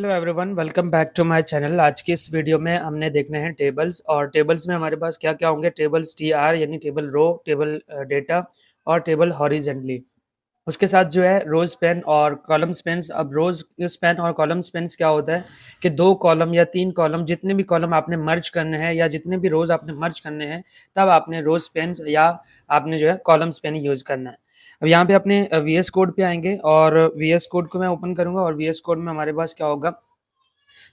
Hello everyone, welcome back to my channel. आज की इस वीडियो में हमने देखने हैं टेबल्स। और टेबल्स में हमारे पास क्या क्या होंगे। टेबल्स टी आर यानी टेबल रो, टेबल डेटा और टेबल हॉरिजेंटली। उसके साथ जो है रोज पेन और कॉलम स्पेन्स। अब रोज पेन और कॉलम स्पेन्स क्या होता है कि दो कॉलम या तीन कॉलम, जितने भी कॉलम आपने मर्ज करने हैं या जितने भी रोज आपने मर्ज करने हैं, तब आपने रोज पेन्स या आपने जो है कॉलम पेन यूज करना है। अब यहाँ पे अपने वी एस कोड पे आएंगे और वी एस कोड को मैं ओपन करूंगा और वी एस कोड में हमारे पास क्या होगा।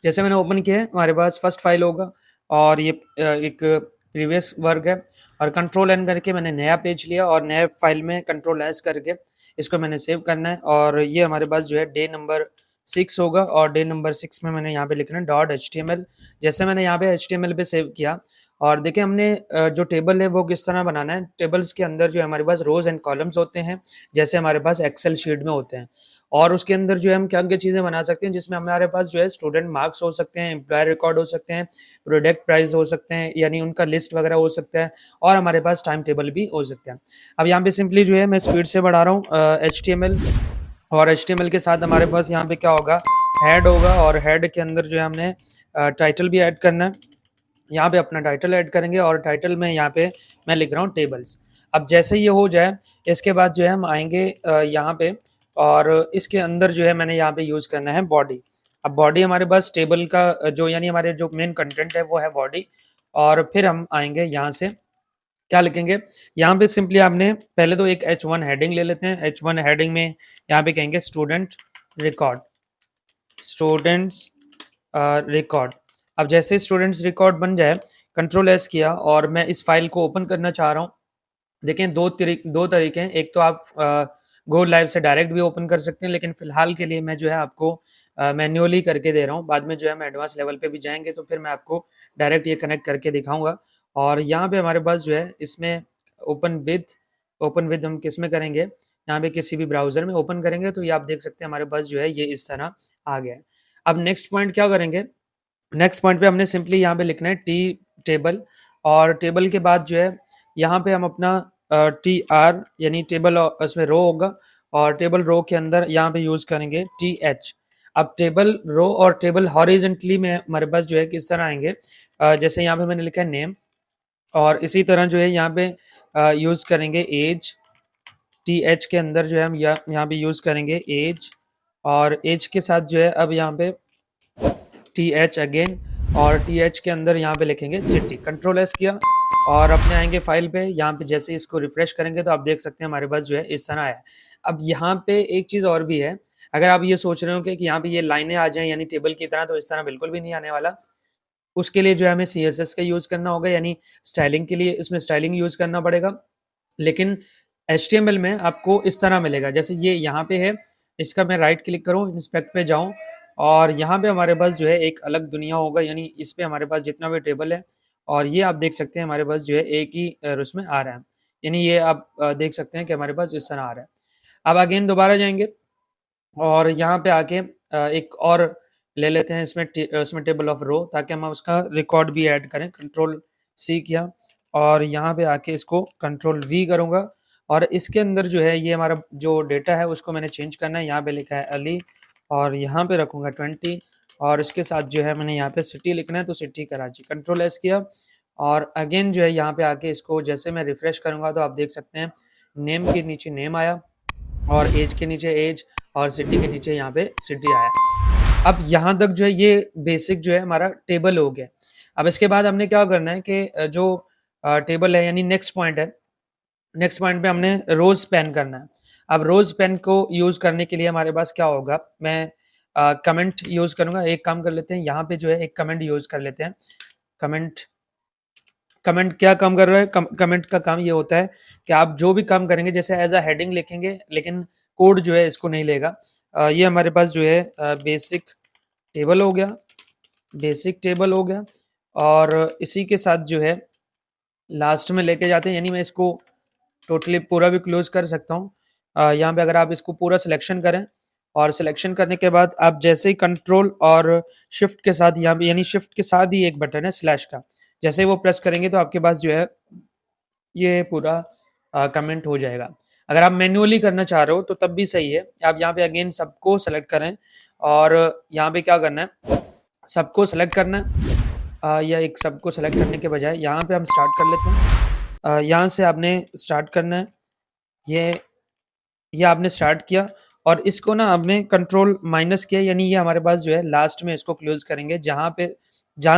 जैसे मैंने ओपन किया है, हमारे पास फर्स्ट फाइल होगा और ये एक प्रीवियस वर्क है। और कंट्रोल एन करके मैंने नया पेज लिया और नए फाइल में कंट्रोल एस करके इसको मैंने सेव करना है। और ये हमारे पास जो है डे नंबर 6 होगा और डे नंबर 6 में मैंने यहाँ पे लिखना है .html। जैसे मैंने यहाँ पे HTML पे सेव किया और देखिए हमने जो टेबल है वो किस तरह बनाना है। टेबल्स के अंदर जो है हमारे पास रोज एंड कॉलम्स होते हैं, जैसे हमारे पास एक्सेल शीट में होते हैं। और उसके अंदर जो है हम क्या क्या चीज़ें बना सकते हैं, जिसमें हमारे पास जो है स्टूडेंट मार्क्स हो सकते हैं, एम्प्लॉयर रिकॉर्ड हो सकते हैं, प्रोडक्ट प्राइस हो सकते हैं यानी उनका लिस्ट वगैरह हो सकता है, और हमारे पास टाइम टेबल भी हो सकते हैं। अब यहाँ पे सिंपली जो है मैं स्पीड से बढ़ा रहा हूँ HTML। और HTML के साथ हमारे पास यहाँ पे क्या होगा, हेड होगा। और हेड के अंदर जो है हमने टाइटल भी ऐड करना है। यहाँ पे अपना टाइटल ऐड करेंगे और टाइटल में यहाँ पे मैं लिख रहा हूँ टेबल्स। अब जैसे ये हो जाए, इसके बाद जो है हम आएंगे यहाँ पे और इसके अंदर जो है मैंने यहाँ पे यूज करना है बॉडी। अब बॉडी हमारे पास टेबल का जो यानी हमारे जो मेन कंटेंट है वो है बॉडी। और फिर हम आएंगे यहाँ से क्या लिखेंगे, यहाँ पे सिंपली आपने पहले तो एक H1 हेडिंग ले लेते हैं। H1 हेडिंग में यहाँ पे कहेंगे स्टूडेंट रिकॉर्ड, स्टूडेंट्स रिकॉर्ड। अब जैसे स्टूडेंट्स रिकॉर्ड बन जाए, कंट्रोल एस किया और मैं इस फाइल को ओपन करना चाह रहा हूँ। देखें दो तरीके हैं। एक तो आप गो लाइव से डायरेक्ट भी ओपन कर सकते हैं, लेकिन फिलहाल के लिए मैं जो है आपको मैन्युअली करके दे रहा हूँ। बाद में जो है हम एडवांस लेवल पे भी जाएंगे तो फिर मैं आपको डायरेक्ट ये कनेक्ट करके दिखाऊंगा। और यहाँ पे हमारे पास जो है इसमें ओपन विद हम किस में करेंगे, यहाँ पे किसी भी ब्राउजर में ओपन करेंगे तो ये आप देख सकते हैं हमारे पास जो है ये इस तरह आ गया है। अब नेक्स्ट पॉइंट क्या करेंगे, नेक्स्ट पॉइंट पे हमने सिंपली यहाँ पे लिखना है टी टेबल। और टेबल के बाद जो है यहाँ पे हम अपना टी आर यानी टेबल उसमें रो होगा और टेबल रो के अंदर यहाँ पे यूज करेंगे टी एच। अब टेबल रो और टेबल हॉरिजेंटली में हमारे पास जो है किस तरह आएंगे, जैसे यहाँ पे मैंने लिखा है नेम और इसी तरह जो है यहाँ पे यूज करेंगे एज। टी एच के अंदर जो है हम यहाँ पे यूज करेंगे एज और एज के साथ जो है अब यहाँ पे टी एच अगेन और टी एच के अंदर यहाँ पे लिखेंगे सिटी। कंट्रोल एस किया और अपने आएंगे फाइल पे। यहाँ पे जैसे इसको रिफ्रेश करेंगे तो आप देख सकते हैं हमारे पास जो है इस तरह आया है। अब यहाँ पे एक चीज़ और भी है, अगर आप ये सोच रहे हो कि यहाँ पे ये लाइनें आ जाएं यानी टेबल की तरह, तो इस तरह बिल्कुल भी नहीं आने वाला। उसके लिए जो है हमें CSS का यूज़ करना होगा, यानी स्टाइलिंग के लिए इसमें स्टाइलिंग यूज़ करना पड़ेगा। लेकिन HTML में आपको इस तरह मिलेगा, जैसे ये यहाँ पे है, इसका मैं राइट क्लिक करूँ, इंस्पेक्ट पे जाऊँ और यहाँ पे हमारे पास जो है एक अलग दुनिया होगा, यानी इस पे हमारे पास जितना भी टेबल है और ये आप देख सकते हैं हमारे पास जो है एक ही उसमें आ रहा है। यानी ये आप देख सकते हैं कि हमारे पास इस तरह आ रहा है। अब अगेन दोबारा जाएंगे और यहाँ पे आके एक और ले लेते हैं इसमें टेबल ऑफ रो, ताकि हम उसका रिकॉर्ड भी ऐड करें। कंट्रोल C किया और यहाँ पे आके इसको कंट्रोल V करूँगा और इसके अंदर जो है ये हमारा जो डेटा है उसको मैंने चेंज करना है। यहाँ पे लिखा है अली और यहाँ पे रखूँगा 20 और इसके साथ जो है मैंने यहाँ पे सिटी लिखना है तो सिटी कराची। कंट्रोल S किया और अगेन जो है यहाँ पे आके इसको जैसे मैं रिफ्रेश करूँगा तो आप देख सकते हैं नेम के नीचे नेम आया और एज के नीचे एज और सिटी के नीचे यहाँ पे सिटी आया। अब यहाँ तक जो है ये बेसिक जो है हमारा टेबल हो गया। अब इसके बाद हमने क्या करना है कि जो टेबल है यानी नेक्स्ट पॉइंट है, नेक्स्ट पॉइंट पे हमने रोज पेन करना है। अब रोज पेन को यूज करने के लिए हमारे पास क्या होगा, मैं कमेंट यूज करूंगा। एक काम कर लेते हैं, यहाँ पे जो है एक कमेंट यूज कर लेते हैं। कमेंट क्या काम कर रहा है, कमेंट का काम ये होता है कि आप जो भी काम करेंगे जैसे एज अ हेडिंग लिखेंगे, लेकिन कोड जो है इसको नहीं लेगा। ये हमारे पास जो है बेसिक टेबल हो गया, बेसिक टेबल हो गया और इसी के साथ जो है लास्ट में लेके जाते हैं, यानी मैं इसको टोटली पूरा भी क्लोज कर सकता हूँ। यहाँ पे अगर आप इसको पूरा सिलेक्शन करें और सिलेक्शन करने के बाद आप जैसे ही कंट्रोल और शिफ्ट के साथ यहाँ पे यानी शिफ्ट के साथ ही एक बटन है स्लैश का, जैसे ही वो प्रेस करेंगे तो आपके पास जो है ये पूरा कमेंट हो जाएगा। अगर आप मैन्युअली करना चाह रहे हो तो तब भी सही है, आप यहाँ पे अगेन सबको सेलेक्ट करें और यहाँ पे क्या करना है, सबको सेलेक्ट करना है, या एक सबको सेलेक्ट करने के बजाय यहाँ पे हम स्टार्ट कर लेते हैं। यहाँ से आपने स्टार्ट करना है, ये आपने स्टार्ट किया और इसको ना आपने कंट्रोल माइनस किया, यानी ये हमारे पास जो है लास्ट में इसको क्लोज करेंगे, जहाँ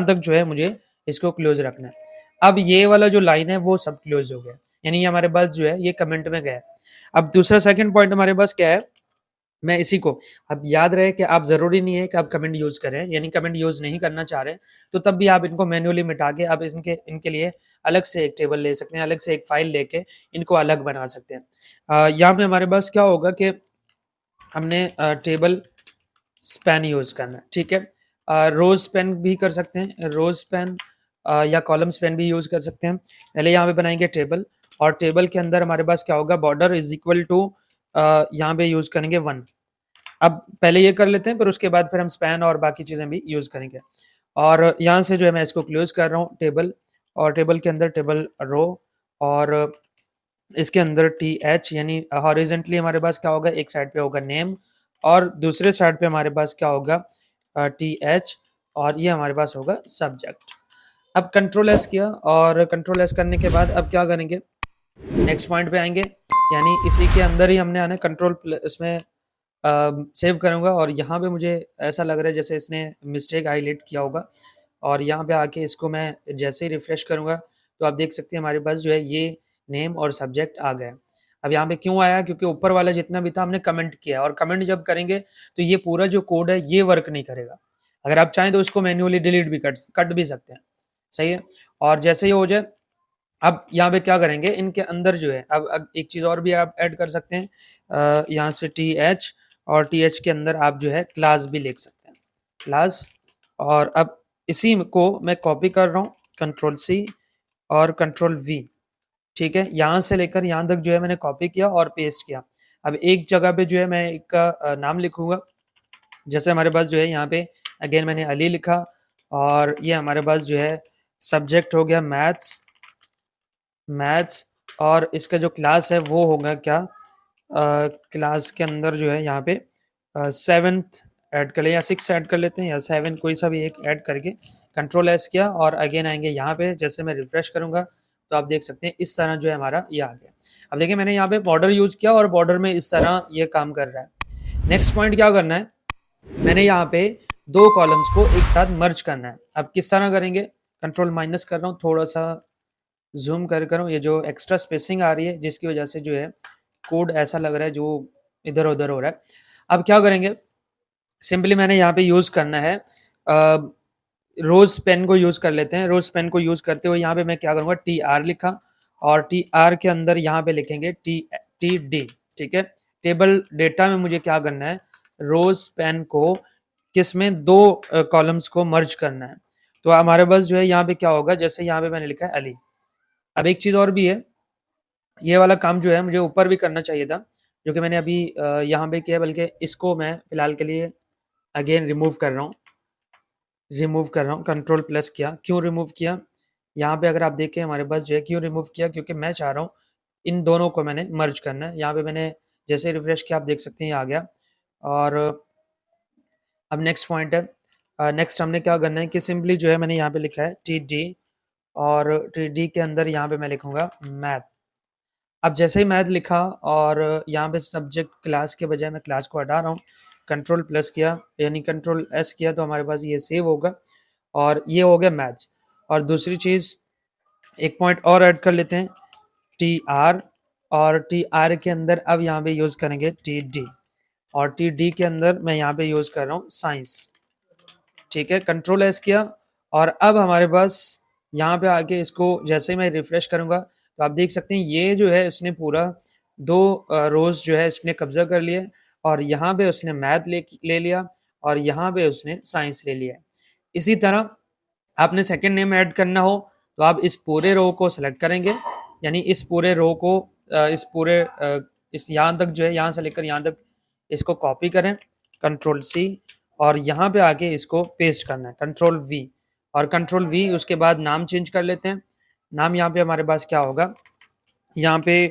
तक जो है मुझे इसको क्लोज रखना है। अब ये वाला जो लाइन है वो सब क्लोज हो गया, यानी ये हमारे पास जो है ये कमेंट में गया है। अब दूसरा सेकंड पॉइंट हमारे पास क्या है, मैं इसी को, अब याद रहे कि आप ज़रूरी नहीं है कि आप कमेंट यूज़ करें, यानी कमेंट यूज़ नहीं करना चाह रहे, तो तब भी आप इनको मैन्युअली मिटा के आप इनके इनके लिए अलग से एक टेबल ले सकते हैं, अलग से एक फ़ाइल लेके इनको अलग बना सकते हैं। यहाँ पे हमारे पास क्या होगा कि हमने टेबल स्पैन यूज़ करना है, ठीक है? रोज़ स्पैन भी कर सकते हैं, रोज़ स्पैन या कॉलम स्पैन भी यूज़ कर सकते हैं। पहले यहाँ पे बनाएँगे टेबल, और टेबल के अंदर हमारे पास क्या होगा, बॉर्डर इज़ इक्वल टू यहाँ पे यूज़ करेंगे 1। अब पहले ये कर लेते हैं, फिर उसके बाद फिर हम स्पैन और बाकी चीज़ें भी यूज़ करेंगे। और यहाँ से जो है मैं इसको क्लोज़ कर रहा हूँ टेबल, और टेबल के अंदर टेबल रो, और इसके अंदर टीएच, यानी हॉरिज़ॉन्टली हमारे पास क्या होगा, एक साइड पे होगा नेम और दूसरे साइड पे हमारे पास क्या होगा, टीएच, और ये हमारे पास होगा सब्जेक्ट। अब कंट्रोल एस किया, और कंट्रोल एस करने के बाद अब क्या करेंगे, नेक्स्ट पॉइंट पे आएँगे, यानी इसी के अंदर ही हमने आना है, कंट्रोल इसमें सेव करूँगा, और यहाँ पे मुझे ऐसा लग रहा है जैसे इसने मिस्टेक हाइलाइट किया होगा, और यहाँ पे आके इसको मैं जैसे ही रिफ्रेश करूँगा तो आप देख सकते हैं हमारे पास जो है ये नेम और सब्जेक्ट आ गया। अब यहाँ पे क्यों आया, क्योंकि ऊपर वाला जितना भी था हमने कमेंट किया, और कमेंट जब करेंगे तो ये पूरा जो कोड है ये वर्क नहीं करेगा। अगर आप चाहें तो इसको मैन्युअली डिलीट भी कट भी सकते हैं, सही है? और जैसे ही हो जाए, अब यहाँ पे क्या करेंगे, इनके अंदर जो है अब एक चीज़ और भी आप ऐड कर सकते हैं, यहाँ से टीएच, और टीएच के अंदर आप जो है क्लास भी लिख सकते हैं, क्लास। और अब इसी को मैं कॉपी कर रहा हूँ, कंट्रोल सी और कंट्रोल वी, ठीक है? यहाँ से लेकर यहाँ तक जो है मैंने कॉपी किया और पेस्ट किया। अब एक जगह पे जो है मैं एक का नाम लिखूँगा, जैसे हमारे पास जो है यहाँ पे अगेन मैंने अली लिखा, और ये हमारे पास जो है सब्जेक्ट हो गया मैथ्स, मैथ्स, और इसका जो क्लास है वो होगा क्या, क्लास के अंदर जो है यहाँ पे 7th ऐड कर लें या 6 ऐड कर लेते हैं, या 7 कोई सा भी एक ऐड करके कंट्रोल एस किया, और अगेन आएंगे यहाँ पे, जैसे मैं रिफ्रेश करूँगा तो आप देख सकते हैं इस तरह जो है हमारा ये आ गया। अब देखिए मैंने यहाँ पे बॉर्डर यूज़ किया, और बॉर्डर में इस तरह ये काम कर रहा है। नेक्स्ट पॉइंट क्या करना है, मैंने यहाँ पे 2 कॉलम्स को एक साथ मर्ज करना है। अब किस तरह करेंगे, कंट्रोल माइनस कर रहा हूँ, थोड़ा सा ज़ूम कर करूँ, ये जो एक्स्ट्रा स्पेसिंग आ रही है जिसकी वजह से जो है कोड ऐसा लग रहा है जो इधर-उधर हो रहा है। अब क्या करेंगे, सिंपली मैंने यहाँ पे यूज़ करना है, रोज़ पेन को यूज़ कर लेते हैं। रोज़ पेन को यूज़ करते हुए यहाँ पे मैं क्या करूँगा, टीआर लिखा, और टीआर के अंदर यहाँ पे लिखेंगे टीडी, ठीक है? टेबल डेटा में मुझे क्या करना है, रोज़ पेन को किसमें 2 कॉलम्स को मर्ज करना है। तो हमारे पास जो है यहाँ पे क्या होगा, जैसे यहाँ पे मैंने लिखा है अली। अब एक चीज़ और भी है, ये वाला काम जो है मुझे ऊपर भी करना चाहिए था, जो कि मैंने अभी यहाँ पे किया, बल्कि इसको मैं फ़िलहाल के लिए अगेन रिमूव कर रहा हूँ, कंट्रोल प्लस किया। क्यों रिमूव किया? यहाँ पे अगर आप देखें हमारे पास जो है क्यों रिमूव किया, क्योंकि मैं चाह रहा हूँ इन दोनों को मैंने मर्ज करना है। यहाँ पे मैंने जैसे रिफ्रेश किया, आप देख सकते हैं ये आ गया। और अब नेक्स्ट पॉइंट है, नेक्स्ट हमने क्या करना है कि सिंपली जो है मैंने यहाँ पे लिखा है टीडी, और टीडी के अंदर यहाँ पे मैं लिखूँगा मैथ। अब जैसे ही मैथ लिखा, और यहाँ पे सब्जेक्ट क्लास के बजाय मैं क्लास को हटा रहा हूँ, कंट्रोल प्लस किया, यानी कंट्रोल एस किया, तो हमारे पास ये सेव होगा, और ये हो गया मैथ्स। और दूसरी चीज़, एक पॉइंट और ऐड कर लेते हैं, टी आर, और टी आर के अंदर अब यहाँ पे यूज़ करेंगे टी डी, और टी डी के अंदर मैं यहाँ पे यूज़ कर रहा हूँ साइंस, ठीक है? कंट्रोल एस किया, और अब हमारे पास यहाँ पे आके इसको जैसे ही मैं रिफ्रेश करूँगा तो आप देख सकते हैं ये जो है इसने पूरा 2 रोज़ जो है इसने कब्ज़ा कर लिया, और यहाँ पे उसने मैथ ले लिया, और यहाँ पे उसने साइंस ले लिया। इसी तरह आपने सेकंड नेम ऐड करना हो तो आप इस पूरे रो को सेलेक्ट करेंगे, यानी इस पूरे रो को इस यहाँ तक जो है, यहाँ से लेकर यहाँ तक इसको कॉपी करें, कंट्रोल सी, और यहाँ पे आके इसको पेस्ट करना है, कंट्रोल वी, और कंट्रोल वी, उसके बाद नाम चेंज कर लेते हैं। नाम यहाँ पे हमारे पास क्या होगा, यहाँ पे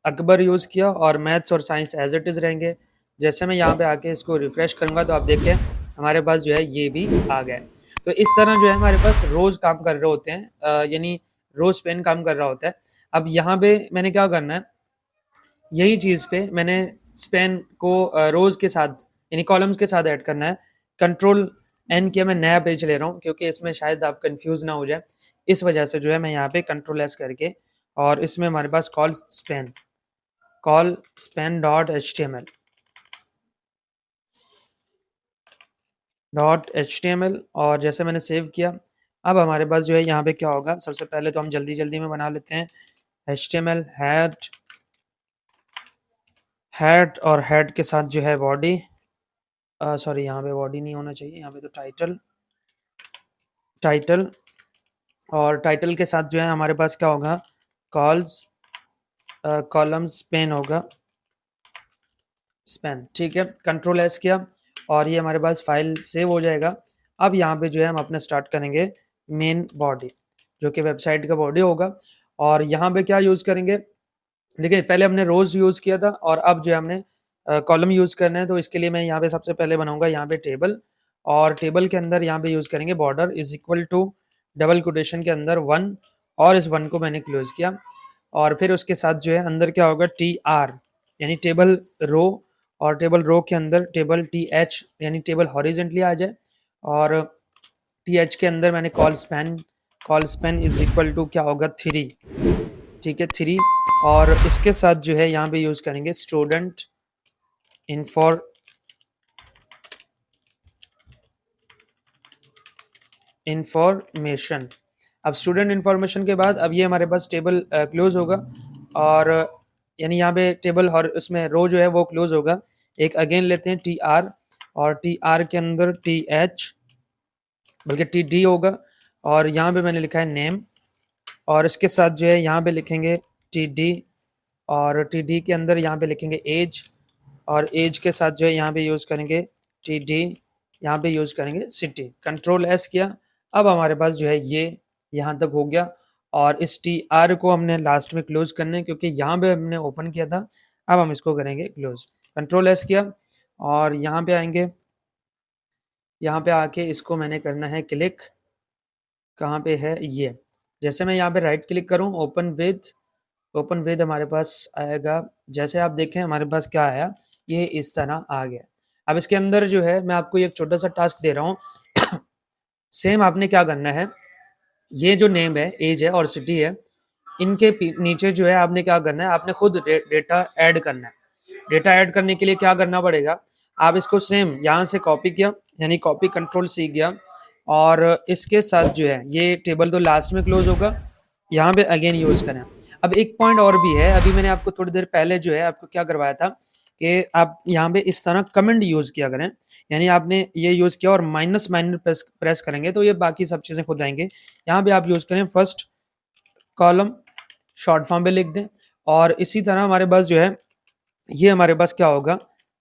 अकबर यूज़ किया, और मैथ्स और साइंस एज इट इज़ रहेंगे। जैसे मैं यहाँ पे आके इसको रिफ्रेश करूँगा तो आप देखें हमारे पास जो है ये भी आ गया है। तो इस तरह जो है हमारे पास रोज़ काम कर रहे होते हैं, यानी रो स्पेन काम कर रहा होता है। अब यहाँ पे मैंने क्या करना है, यही चीज़ पे मैंने स्पेन को रोज़ के साथ यानी कॉलम्स के साथ ऐड करना है। कंट्रोल एन किया, मैं नया पेज ले रहा हूँ क्योंकि इसमें शायद आप कंफ्यूज ना हो जाए, इस वजह से जो है मैं यहाँ पे कंट्रोल एस करके और इसमें हमारे पास colspan dot H T M L और जैसे मैंने सेव किया, अब हमारे पास जो है यहाँ पे क्या होगा, सबसे पहले तो हम जल्दी जल्दी में बना लेते हैं HTML हेड और हेड के साथ जो है बॉडी, सॉरी यहाँ पे बॉडी नहीं होना चाहिए, यहाँ पे तो टाइटल और टाइटल के साथ जो है हमारे पास क्या होगा, कॉलम स्पेन होगा, स्पेन। ठीक है, कंट्रोल एस किया और ये हमारे पास फाइल सेव हो जाएगा। अब यहाँ पे जो है हम अपना स्टार्ट करेंगे मेन बॉडी, जो कि वेबसाइट का बॉडी होगा। और यहाँ पे क्या यूज़ करेंगे, देखिए पहले हमने रोज़ यूज़ किया था और अब जो है हमने कॉलम यूज़ करना है। तो इसके लिए मैं यहाँ पे सबसे पहले बनाऊंगा यहाँ पे टेबल, और टेबल के अंदर यहाँ पे यूज़ करेंगे border is equal to double quotation के अंदर 1, और इस 1 को मैंने क्लोज किया। और फिर उसके साथ जो है अंदर क्या होगा, TR यानी टेबल रो, और टेबल रो के अंदर टेबल TH यानी टेबल हॉरिजेंटली आ जाए, और TH के अंदर मैंने colspan is equal to क्या होगा 3, ठीक है 3। और इसके साथ जो है यहाँ पे यूज़ करेंगे स्टूडेंट इंफॉर्मेशन। अब स्टूडेंट इंफॉर्मेशन के बाद अब ये हमारे पास टेबल क्लोज होगा, और यानी यहाँ पे टेबल और उसमें रो जो है वो क्लोज होगा। एक अगेन लेते हैं TR, और TR के अंदर TH बल्कि TD होगा, और यहाँ पे मैंने लिखा है नेम, और इसके साथ जो है यहाँ पे लिखेंगे TD, और TD के अंदर यहाँ पे लिखेंगे एज, और एज के साथ जो है यहाँ पे यूज़ करेंगे TD, यहाँ पे यूज़ करेंगे सिटी। कंट्रोल एस किया, अब हमारे पास जो है ये यहाँ तक हो गया, और इस TR को हमने लास्ट में क्लोज करना है क्योंकि यहाँ पे हमने ओपन किया था। अब हम इसको करेंगे क्लोज। कंट्रोल एस किया और यहाँ पे आएंगे, यहाँ पे आके इसको मैंने करना है क्लिक, कहाँ पे है ये, जैसे मैं यहाँ पे राइट क्लिक करूँ ओपन विद हमारे पास आएगा। जैसे आप देखें हमारे पास क्या आया, ये इस तरह आ गया। अब इसके अंदर जो है मैं आपको एक छोटा सा टास्क दे रहा हूँ सेम आपने क्या करना है, ये जो नेम है, एज है और सिटी है, इनके नीचे जो है आपने क्या करना है, आपने खुद डेटा ऐड करना है। डेटा ऐड करने के लिए क्या करना पड़ेगा, आप इसको सेम यहाँ से कॉपी किया, यानी कॉपी कंट्रोल सी किया, और इसके साथ जो है ये टेबल तो लास्ट में क्लोज होगा, यहाँ पे अगेन यूज़ करें। अब एक पॉइंट और भी है, अभी मैंने आपको थोड़ी देर पहले जो है आपको क्या करवाया था कि आप यहाँ पे इस तरह कमेंट यूज़ किया करें, यानी आपने ये यूज़ किया और माइनस प्रेस करेंगे तो ये बाकी सब चीज़ें खुद आएंगे। यहाँ पे आप यूज़ करें फर्स्ट कॉलम, शॉर्ट फॉर्म पे लिख दें, और इसी तरह हमारे पास जो है ये हमारे पास क्या होगा,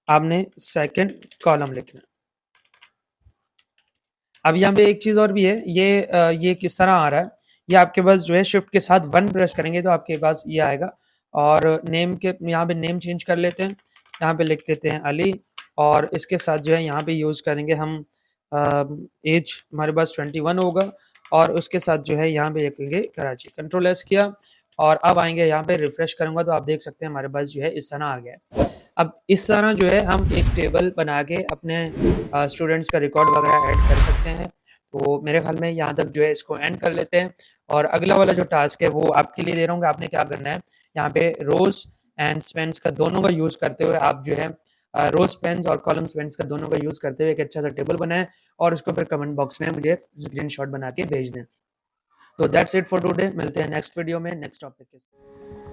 आपने सेकंड कॉलम लिखना। अब यहाँ पे एक चीज़ और भी है, ये किस तरह आ रहा है, ये आपके पास जो है शिफ्ट के साथ 1 प्रेस करेंगे तो आपके पास ये आएगा। और नेम के यहाँ पे नेम चेंज कर लेते हैं, यहाँ पे लिख देते हैं अली, और इसके साथ जो है यहाँ पे यूज़ करेंगे हम एज हमारे पास 21 होगा, और उसके साथ जो है यहाँ पे लिखेंगे कराची। कंट्रोल एस किया और अब आएंगे यहाँ पे रिफ्रेश करूँगा तो आप देख सकते हैं हमारे पास जो है इस तरह आ गया है। अब इस तरह जो है हम एक टेबल बना के अपने स्टूडेंट्स का रिकॉर्ड वगैरह ऐड कर सकते हैं। तो मेरे ख्याल में यहाँ तक जो है इसको एंड कर लेते हैं, और अगला वाला जो टास्क है वो आपके लिए दे रहा हूँ कि आपने क्या करना है, यहाँ पे रोज एंड स्पेंस का दोनों का यूज़ करते हुए आप जो है रोज स्पेंस और कॉलम स्पेंस का दोनों का यूज़ करते हुए एक अच्छा सा टेबल बनाएं, और उसको फिर कमेंट बॉक्स में मुझे स्क्रीनशॉट बना के भेज दें। तो दैट्स इट फॉर टुडे, मिलते हैं नेक्स्ट वीडियो में नेक्स्ट टॉपिक के साथ।